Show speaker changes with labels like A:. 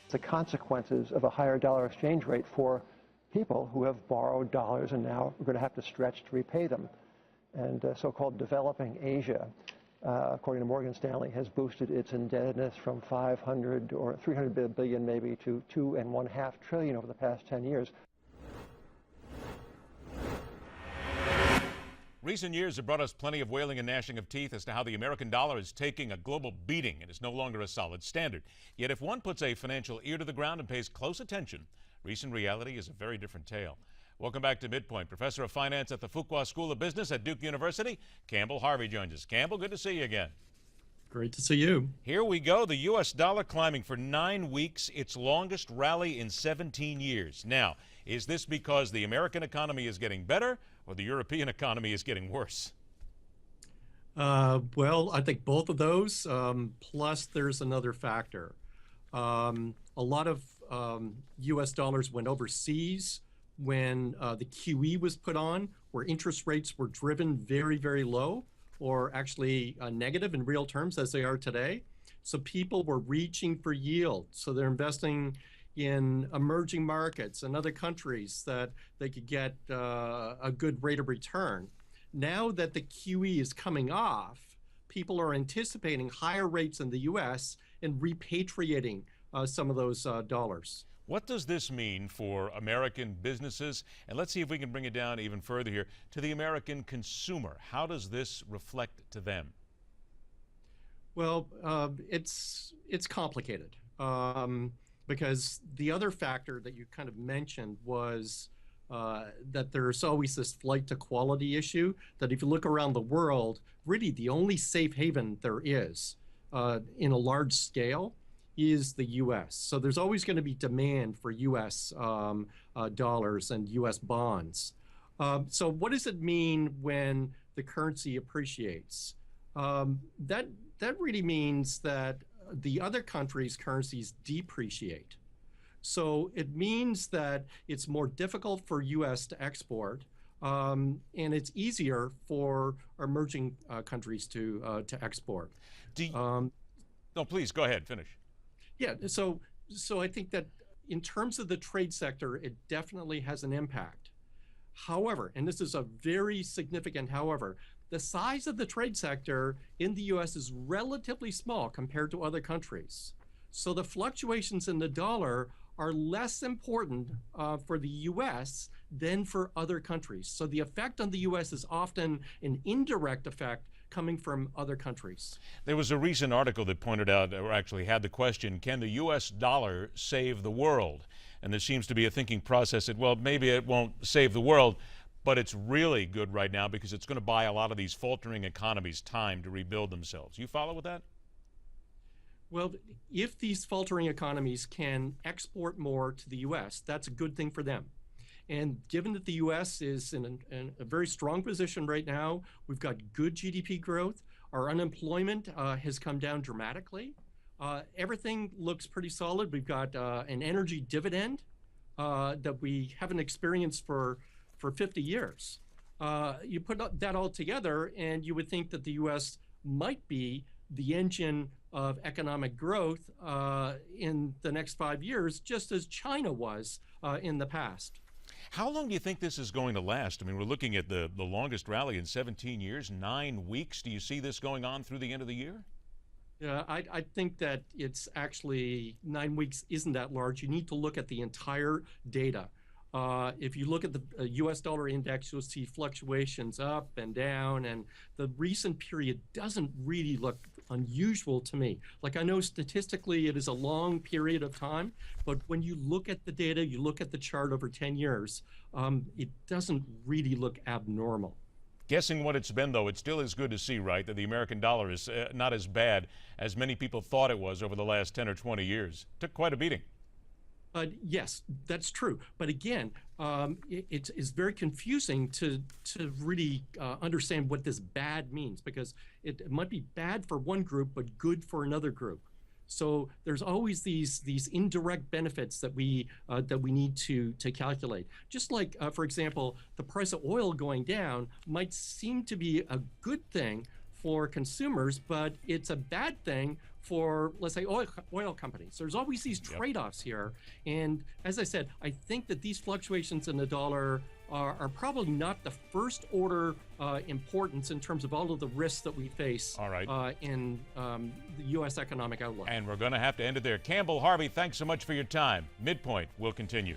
A: The consequences of a higher dollar exchange rate for people who have borrowed dollars and now are going to have to stretch to repay them. And so-called developing Asia, according to Morgan Stanley, has boosted its indebtedness from 500 or 300 billion maybe to 2.5 trillion over the past 10 years.
B: Recent years have brought us plenty of wailing and gnashing of teeth as to how the American dollar is taking a global beating and is no longer a solid standard. Yet if one puts a financial ear to the ground and pays close attention, recent reality is a very different tale. Welcome back to MidPoint. Professor of Finance at the Fuqua School of Business at Duke University, Campbell Harvey joins us. Campbell, good to see you again.
C: Great to see you.
B: Here we go. The U.S. dollar climbing for 9 weeks, its longest rally in 17 years. Now, is this because the American economy is getting better or the European economy is getting worse?
C: Well, I think both of those, plus there's another factor. A lot of U.S. dollars went overseas when the QE was put on, where interest rates were driven very, very low, or actually negative in real terms as they are today. So people were reaching for yield. So they're investing in emerging markets and other countries that they could get a good rate of return. Now that the QE is coming off, people are anticipating higher rates in the US and repatriating some of those dollars.
B: What does this mean for American businesses? And let's see if we can bring it down even further here to the American consumer. How does this reflect to them?
C: Well, it's complicated because the other factor that you kind of mentioned was that there's always this flight to quality issue, that if you look around the world, really the only safe haven there is in a large scale is the U.S. So there's always going to be demand for U.S. Dollars and U.S. bonds. So what does it mean when the currency appreciates? That really means that the other countries' currencies depreciate. So it means that it's more difficult for U.S. to export, and it's easier for emerging countries to export.
B: No, please go ahead, finish.
C: Yeah, so I think that in terms of the trade sector, it definitely has an impact. However, and this is a very significant however, the size of the trade sector in the U.S. is relatively small compared to other countries. So the fluctuations in the dollar are less important for the U.S. than for other countries. So the effect on the U.S. is often an indirect effect coming from other countries.
B: There was a recent article that pointed out, or actually had the question, can the U.S. dollar save the world? And there seems to be a thinking process that, well, maybe it won't save the world, but it's really good right now because it's going to buy a lot of these faltering economies time to rebuild themselves. You follow with that?
C: Well, if these faltering economies can export more to the U.S., that's a good thing for them. And given that the U.S. is in a very strong position right now, we've got good GDP growth. Our unemployment has come down dramatically. Everything looks pretty solid. We've got an energy dividend that we haven't experienced for 50 years. You put that all together, and you would think that the U.S. might be the engine of economic growth in the next 5 years, just as China was in the past.
B: How long do you think this is going to last? I mean, we're looking at the longest rally in 17 years, 9 weeks. Do you see this going on through the end of the year?
C: Yeah, I think that it's actually 9 weeks isn't that large. You need to look at the entire data. If you look at the U.S. dollar index, you'll see fluctuations up and down, and the recent period doesn't really look unusual to me. Like, I know statistically it is a long period of time, but when you look at the data, you look at the chart over 10 years, it doesn't really look abnormal.
B: Guessing what it's been, though, it still is good to see, right, that the American dollar is not as bad as many people thought it was over the last 10 or 20 years. Took quite a beating.
C: Yes, that's true. But again, it's very confusing to really understand what this bad means, because it might be bad for one group but good for another group. So there's always these indirect benefits that we need to calculate. Just like, for example, the price of oil going down might seem to be a good thing for consumers, but it's a bad thing for, let's say, oil companies. There's always these trade-offs here. And as I said, I think that these fluctuations in the dollar are probably not the first order importance in terms of all of the risks that we face in the U.S. economic outlook.
B: And we're going to have to end it there. Campbell Harvey, thanks so much for your time. MidPoint will continue.